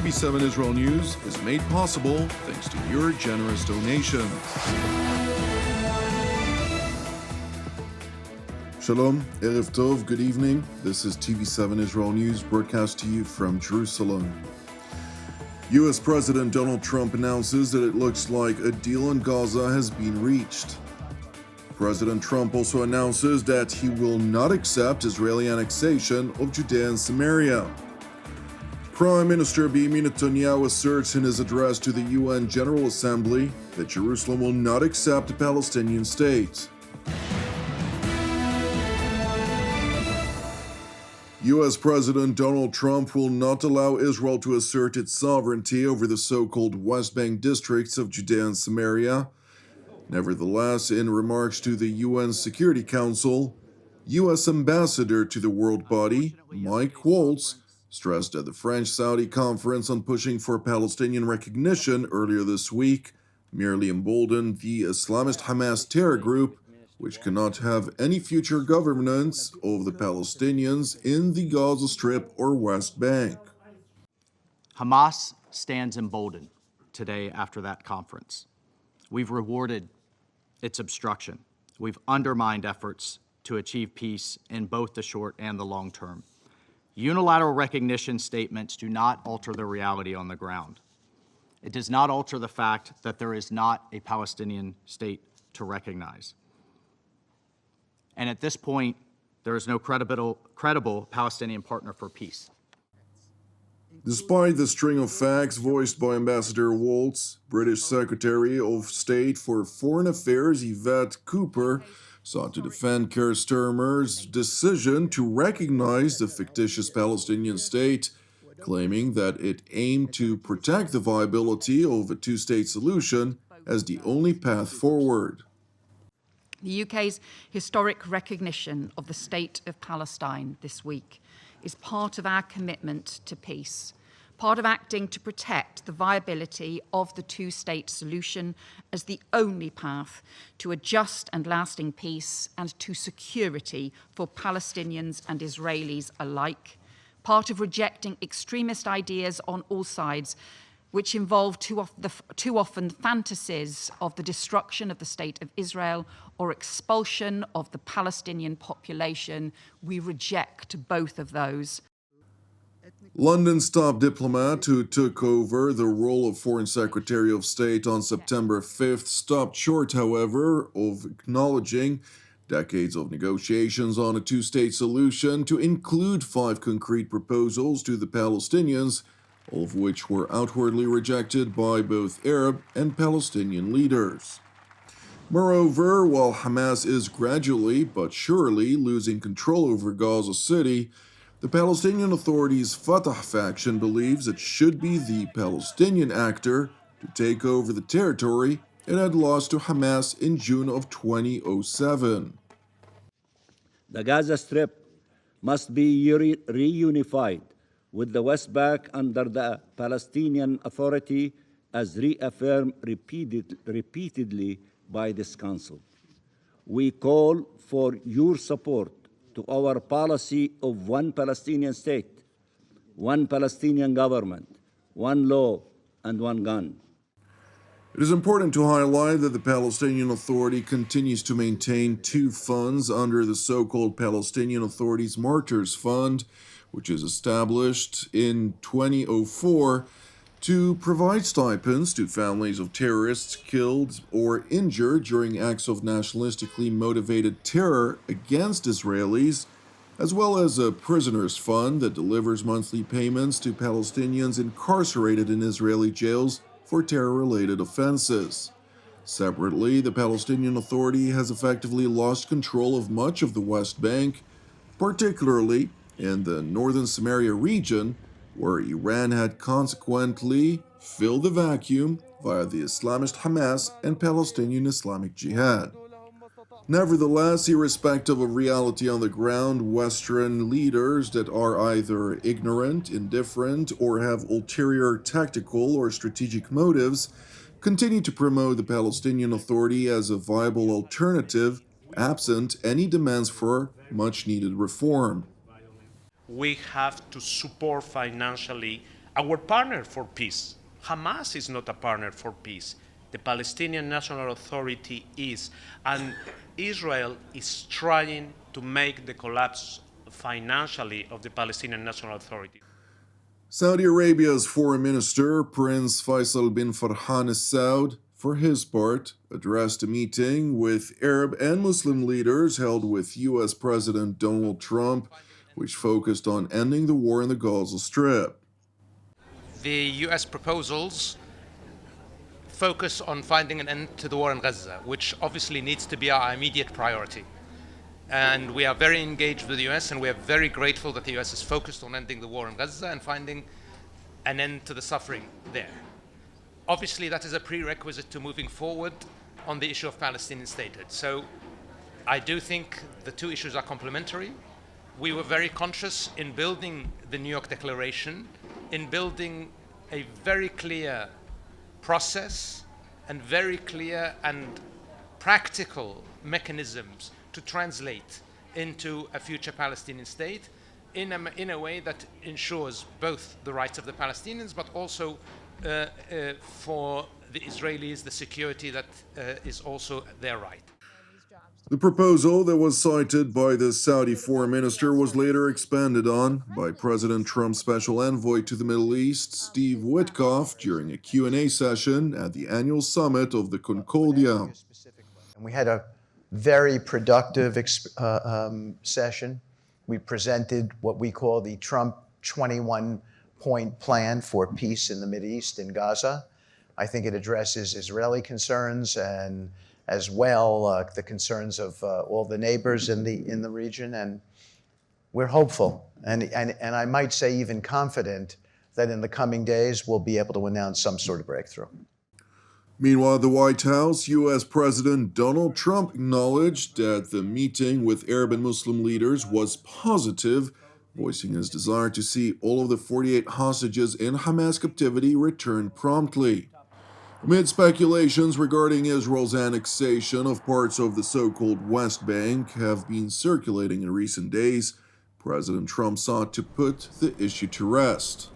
TV7 Israel News is made possible thanks to your generous donations. Shalom, Erev Tov, good evening. This is TV7 Israel News broadcast to you from Jerusalem. U.S. President Donald Trump announces that it looks like a deal in Gaza has been reached. President Trump also announces that he will not accept Israeli annexation of Judea and Samaria. Prime Minister Benjamin Netanyahu asserts in his address to the UN General Assembly that Jerusalem will not accept a Palestinian state. U.S. President Donald Trump will not allow Israel to assert its sovereignty over the so-called West Bank districts of Judea and Samaria. Nevertheless, in remarks to the UN Security Council, U.S. Ambassador to the world body, Mike Waltz, stressed at the French-Saudi conference on pushing for Palestinian recognition earlier this week, merely emboldened the Islamist Hamas terror group, which cannot have any future governance of the Palestinians in the Gaza Strip or West Bank. Hamas stands emboldened today after that conference. We've rewarded its obstruction. We've undermined efforts to achieve peace in both the short and the long term. Unilateral recognition statements do not alter the reality on the ground. It does not alter the fact that there is not a Palestinian state to recognize. And at this point, there is no credible Palestinian partner for peace. Despite the string of facts voiced by Ambassador Waltz, British Secretary of State for Foreign Affairs Yvette Cooper sought to defend Keir Starmer's decision to recognize the fictitious Palestinian state, claiming that it aimed to protect the viability of a two-state solution as the only path forward. The UK's historic recognition of the State of Palestine this week is part of our commitment to peace, part of acting to protect the viability of the two-state solution as the only path to a just and lasting peace and to security for Palestinians and Israelis alike, part of rejecting extremist ideas on all sides, which involve too often fantasies of the destruction of the State of Israel or expulsion of the Palestinian population. We reject both of those. London's top diplomat who took over the role of Foreign Secretary of State on September 5th stopped short, however, of acknowledging decades of negotiations on a two-state solution to include 5 concrete proposals to the Palestinians, all of which were outwardly rejected by both Arab and Palestinian leaders. Moreover, while Hamas is gradually but surely losing control over Gaza City, the Palestinian Authority's Fatah faction believes it should be the Palestinian actor to take over the territory it had lost to Hamas in June of 2007. The Gaza Strip must be reunified with the West Bank under the Palestinian Authority as reaffirmed repeatedly by this Council. We call for your support to our policy of one Palestinian state, one Palestinian government, one law, and one gun. It is important to highlight that the Palestinian Authority continues to maintain 2 funds under the so-called Palestinian Authority's Martyrs Fund, which is established in 2004 to provide stipends to families of terrorists killed or injured during acts of nationalistically motivated terror against Israelis, as well as a prisoners fund that delivers monthly payments to Palestinians incarcerated in Israeli jails for terror-related offenses. Separately, the Palestinian Authority has effectively lost control of much of the West Bank, particularly in the northern Samaria region, where Iran had consequently filled the vacuum via the Islamist Hamas and Palestinian Islamic Jihad. Nevertheless, irrespective of reality on the ground, Western leaders that are either ignorant, indifferent, or have ulterior tactical or strategic motives continue to promote the Palestinian Authority as a viable alternative, absent any demands for much-needed reform. We have to support financially our partner for peace. Hamas is not a partner for peace. The Palestinian National Authority is. And Israel is trying to make the collapse financially of the Palestinian National Authority. Saudi Arabia's foreign minister, Prince Faisal bin Farhan Al Saud, for his part, addressed a meeting with Arab and Muslim leaders held with U.S. President Donald Trump, which focused on ending the war in the Gaza Strip. The U.S. proposals focus on finding an end to the war in Gaza, which obviously needs to be our immediate priority. And we are very engaged with the US, and we are very grateful that the US is focused on ending the war in Gaza and finding an end to the suffering there. Obviously, that is a prerequisite to moving forward on the issue of Palestinian statehood. So I do think the two issues are complementary. We were very conscious in building the New York Declaration, in building a very clear process and very clear and practical mechanisms to translate into a future Palestinian state in a way that ensures both the rights of the Palestinians, but also for the Israelis, the security that is also their right. The proposal that was cited by the Saudi foreign minister was later expanded on by President Trump's special envoy to the Middle East, Steve Witkoff, during a Q&A session at the annual summit of the Concordia. And we had a very productive session. We presented what we call the Trump 21-point plan for peace in the Mideast in Gaza. I think it addresses Israeli concerns and as well the concerns of all the neighbors in the region, and we're hopeful and I might say even confident that in the coming days we'll be able to announce some sort of breakthrough. Meanwhile, at the White House, U.S. President Donald Trump acknowledged that the meeting with Arab and Muslim leaders was positive, voicing his desire to see all of the 48 hostages in Hamas captivity returned promptly. Amid speculations regarding Israel's annexation of parts of the so-called West Bank have been circulating in recent days, President Trump sought to put the issue to rest.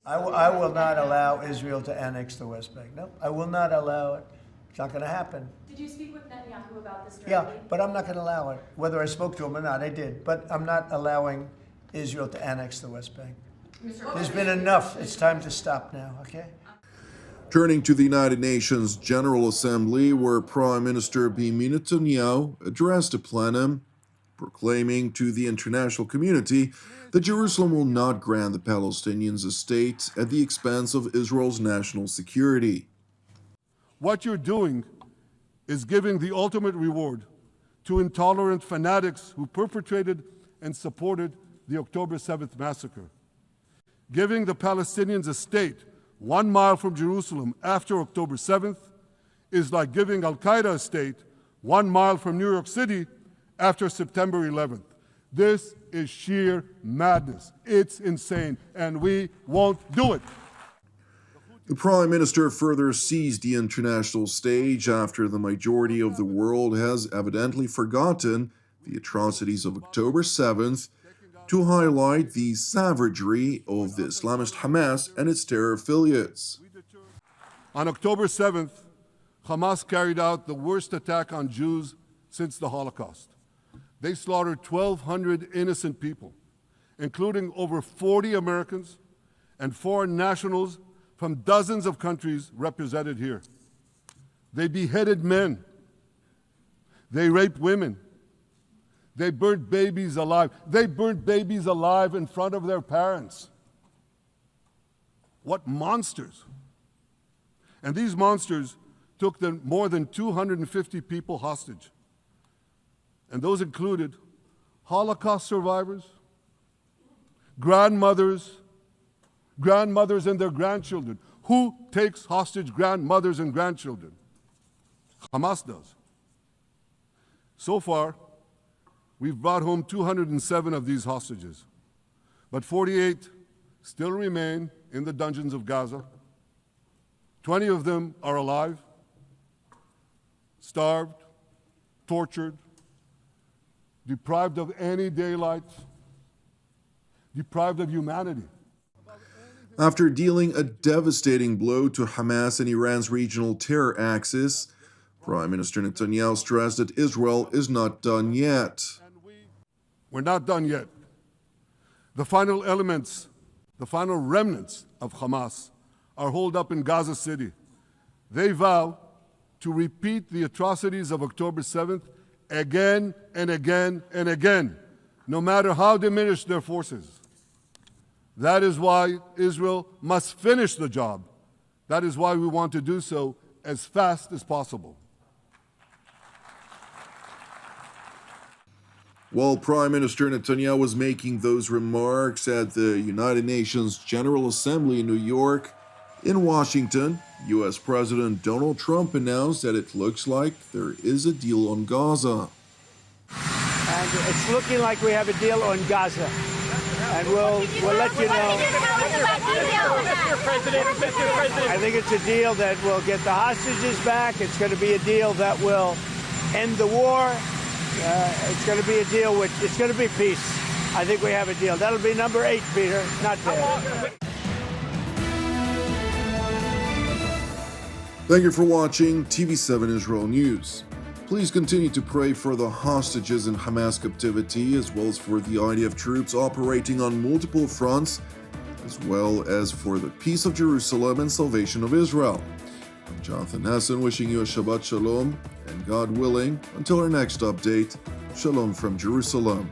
I will not allow Israel to annex the West Bank. No, I will not allow it. It's not going to happen. Did you speak with Netanyahu about this directly? Yeah, but I'm not going to allow it. Whether I spoke to him or not, I did. But I'm not allowing Israel to annex the West Bank. There's been enough. It's time to stop now, okay? Turning to the United Nations General Assembly, where Prime Minister Benjamin Netanyahu addressed a plenum, proclaiming to the international community that Jerusalem will not grant the Palestinians a state at the expense of Israel's national security. What you're doing is giving the ultimate reward to intolerant fanatics who perpetrated and supported the October 7th massacre. Giving the Palestinians a state 1 mile from Jerusalem after October 7th is like giving Al-Qaeda a state 1 mile from New York City after September 11th. This is sheer madness. It's insane, and we won't do it. The Prime Minister further seized the international stage after the majority of the world has evidently forgotten the atrocities of October 7th to highlight the savagery of the Islamist Hamas and its terror affiliates. On October 7th, Hamas carried out the worst attack on Jews since the Holocaust. They slaughtered 1,200 innocent people, including over 40 Americans and foreign nationals from dozens of countries represented here. They beheaded men. They raped women. They burnt babies alive. They burnt babies alive in front of their parents. What monsters. And these monsters took more than 250 people hostage. And those included Holocaust survivors, grandmothers and their grandchildren. Who takes hostage grandmothers and grandchildren? Hamas does. So far, we've brought home 207 of these hostages, but 48 still remain in the dungeons of Gaza. 20 of them are alive, starved, tortured, deprived of any daylight, deprived of humanity. After dealing a devastating blow to Hamas and Iran's regional terror axis, Prime Minister Netanyahu stressed that Israel is not done yet. We're not done yet. The final elements, the final remnants of Hamas are holed up in Gaza City. They vow to repeat the atrocities of October 7th again and again and again, no matter how diminished their forces. That is why Israel must finish the job. That is why we want to do so as fast as possible. While Prime Minister Netanyahu was making those remarks at the United Nations General Assembly in New York, in Washington, U.S. President Donald Trump announced that it looks like there is a deal on Gaza. And it's looking like we have a deal on Gaza. And we'll let you know. I think it's a deal that will get the hostages back. It's going to be a deal that will end the war. It's going to be a deal it's going to be peace. I think we have a deal. That'll be number 8, Peter. Not bad. Thank you for watching TV7 Israel News. Please continue to pray for the hostages in Hamas captivity, as well as for the IDF troops operating on multiple fronts, as well as for the peace of Jerusalem and salvation of Israel. I'm Jonathan Hassan, wishing you a Shabbat Shalom, and God willing, until our next update, Shalom from Jerusalem.